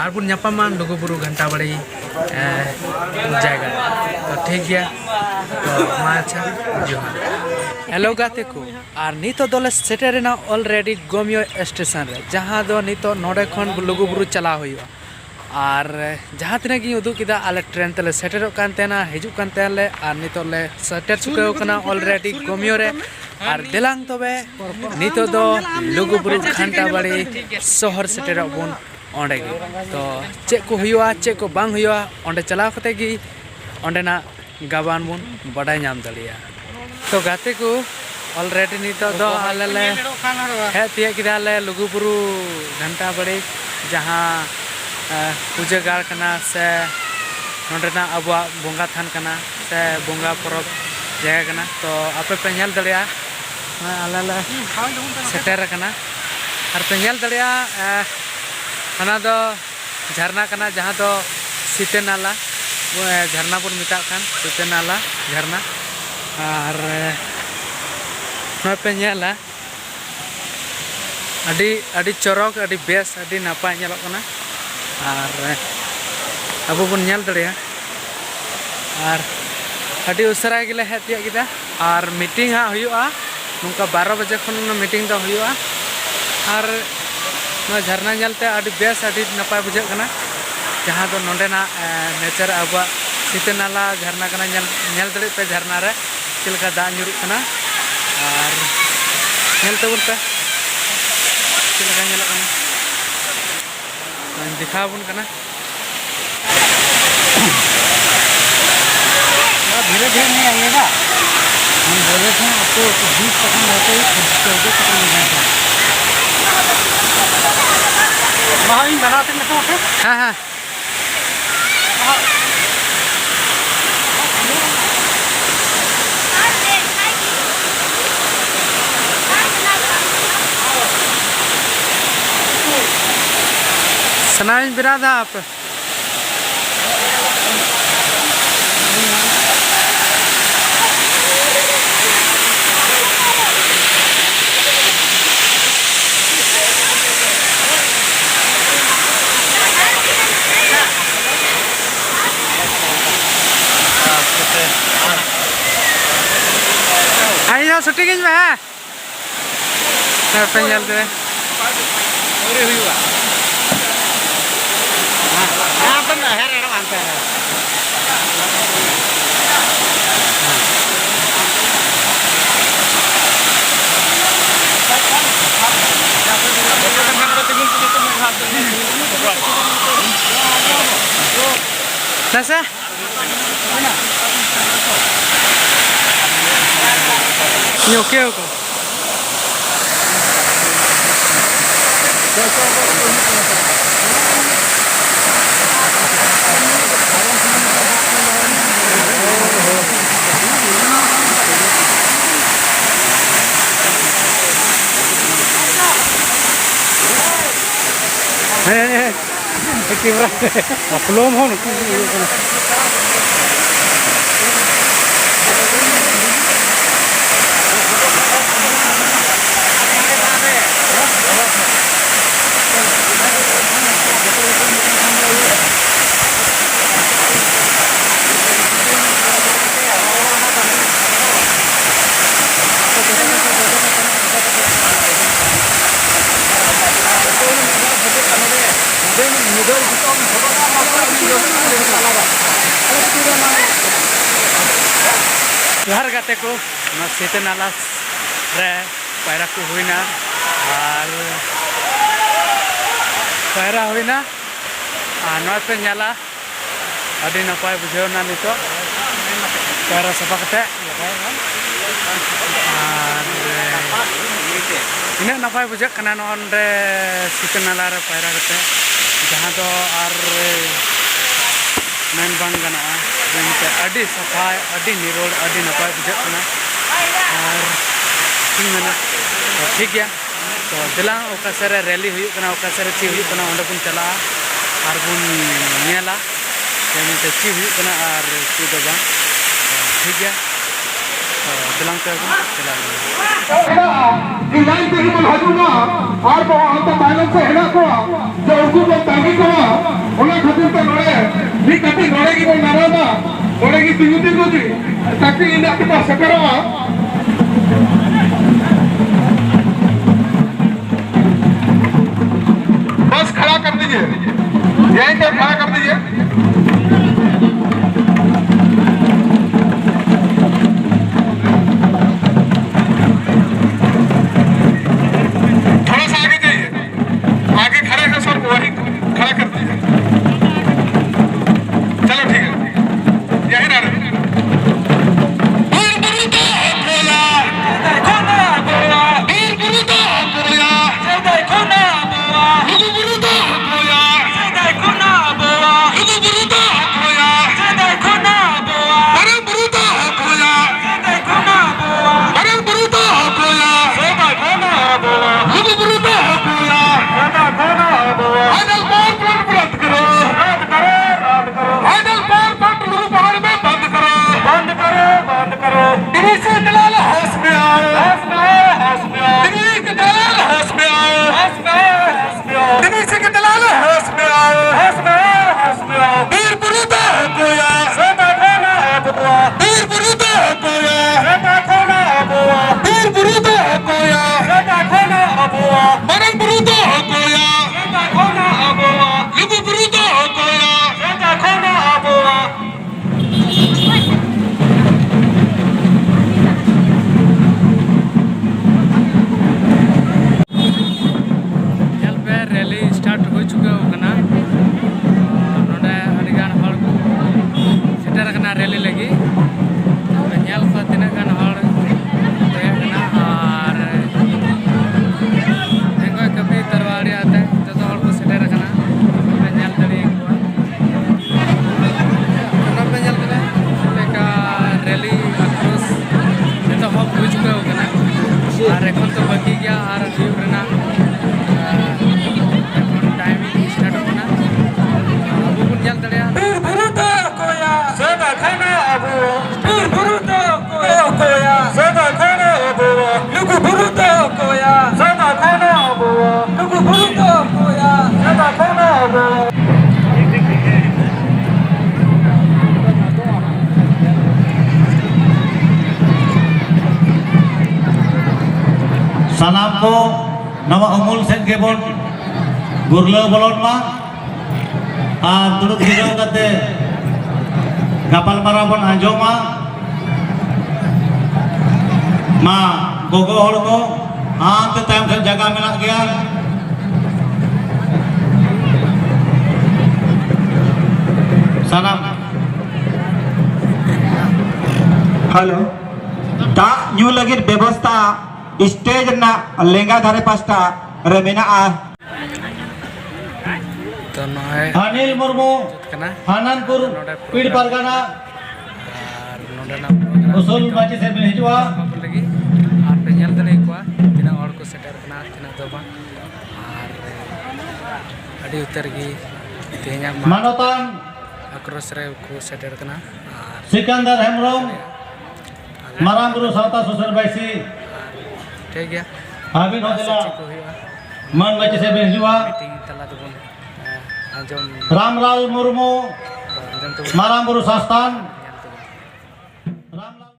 और बुन ᱧᱟᱯᱟᱢᱟ लुगुबुरु घंटा बड़ी जगह तो ठीक गया तो मा अच्छा जोहार हेलो गाते को और नितो दोले सेटेरेना ऑलरेडी गोमियो स्टेशन रे जहां दो नितो नोडे खन लुगुबुरु चला हुआ और जहाँ तीन की उदू किदा आले ट्रेन तेले सेटेरो कान तेना हिजू कान तेले और नितो ले सेटर चुकाव कना ऑलरेडी गोमियो रे और दिलांग तबे नितो दो लुगुबुरु घंटा बड़ी शहर सेटेरो बुन ओंडे गी तो चेक को हुआ चेक को बांग हुआ ओंडे चलाव कते गी ओंडेना गाबान बुन बडाय नाम दलिया तो गाते को ऑलरेडी नितो दो आले ले हे तिया किदा ले लुगुबुरु घंटा बड़ी जहाँ पूजा गाड़ कना से नोडेना अबुआ बोंगा थान कना से बोंगा परब जगह कना तो आपे पे नेल दलिया आले ले सेटर कना और पे नेल दलिया हना दो झरना कना जहाँ दो सीते नाला झरना बुन मिता खान सीते नाला झरना और पे नेला अडी चौरक अडी बेस अडी नापाय नेलोग कना और अब बन नेल दड़िया और अडी उसरा गिले हेतिया किदा और मीटिंग हाँ हुआ नुका 12 बजे खन मीटिंग दो हुआ और झरना नेलते अडी बेस अडी नपाय बुझे कना जहाँ दो नोडेना नेचर अब सीते नाला झरना कना नेल दड़े पे झरना रे चिलका दा ᱧᱩᱨᱩᱜ कना और नेल तबुन पे चिलका नेलक कना दिखा बुन कना धीरे धीरे नहीं आइएगा हम बोले थे आपको 20 सेकंड होते ही 14 सेकंड में जाता महावीर बनाते हैं तो हाँ हाँ सनाई बिरादा आप आइयो छुट्टी किन में है पे नेल दे ओरे हुआ यहाँ पर है रे मानते हैं नसे यो के को अपलोम हो जोहार गाते को सीते नाला रे पैरा को हुईना और पैरा हुईना और पे नेला अभी नपाय बुझेना नितो पैरा सफा कते इन नपाय बुझे कना नोंडे सीते नाला रे पैरा कते जहाँ दो और मेन बांग गना जैसे अड़ी सफाई अड़ी निरोल अड़ी नपाय बुझे कना और ठीक है तो दिला ओकासरे रैली हुई कना ओकासरे ची हुई कना ओंडे बुन चला और बुन नेला जैसे ची हुई कना और ची दो बांग ठीक है तो दिलांग पे चला कि लाइन पे ही मन हजूगा और वो हम तो बैलेंस से हेडा को जो उनको तांगी को nih tapi nolak ibu narama nolak itu juga sih tapi ini aku pas sekarang बस खड़ा कर दीजिए यहीं पे खड़ा कर दीजिए थोड़ा सा आगे जाइए आगे खड़े हैं सब वहीं खड़ा कर दीजिए चलो ठीक है यहीं ना रहे रैली लगी तीन गान और कभी दरबारी आते जो को सेटर रैली आक्रोश जो हो चुका और एन तो बाकी गया और टाइमिंग स्टार्ट होना अब बन जल सानाम को नवा अमूल सेन के बोन गुरला बोलन मा और दुरुक हिराव कते गपाल मारा बोन आंजोमा मा गोगो हड़ को आंते टाइम से जगह मेना गया सानाम हेलो दा न्यू लगी व्यवस्था स्टेज ना लेंगा धारे पास्ता रेमिना आ तो नय अनिल मुर्मू हाननपुर पीड़ परगना उसूल माची से मिल हिजुआ लगी और पे ñel दने को तीना और को सेटर कना तीना दबा और अड़ी उतर गी तेኛ मानोतान आक्रोश रे को सेटर कना और सिकंदर हेमरोम मारामगुरु सावता सुसर बैसी ठीक गया हाबिन होदिला को हुआ मन माची से मिल हिजुआ मीटिंग तला दबन आजम रामलाल मुर्मू आजम तो मारामगुरु संस्थान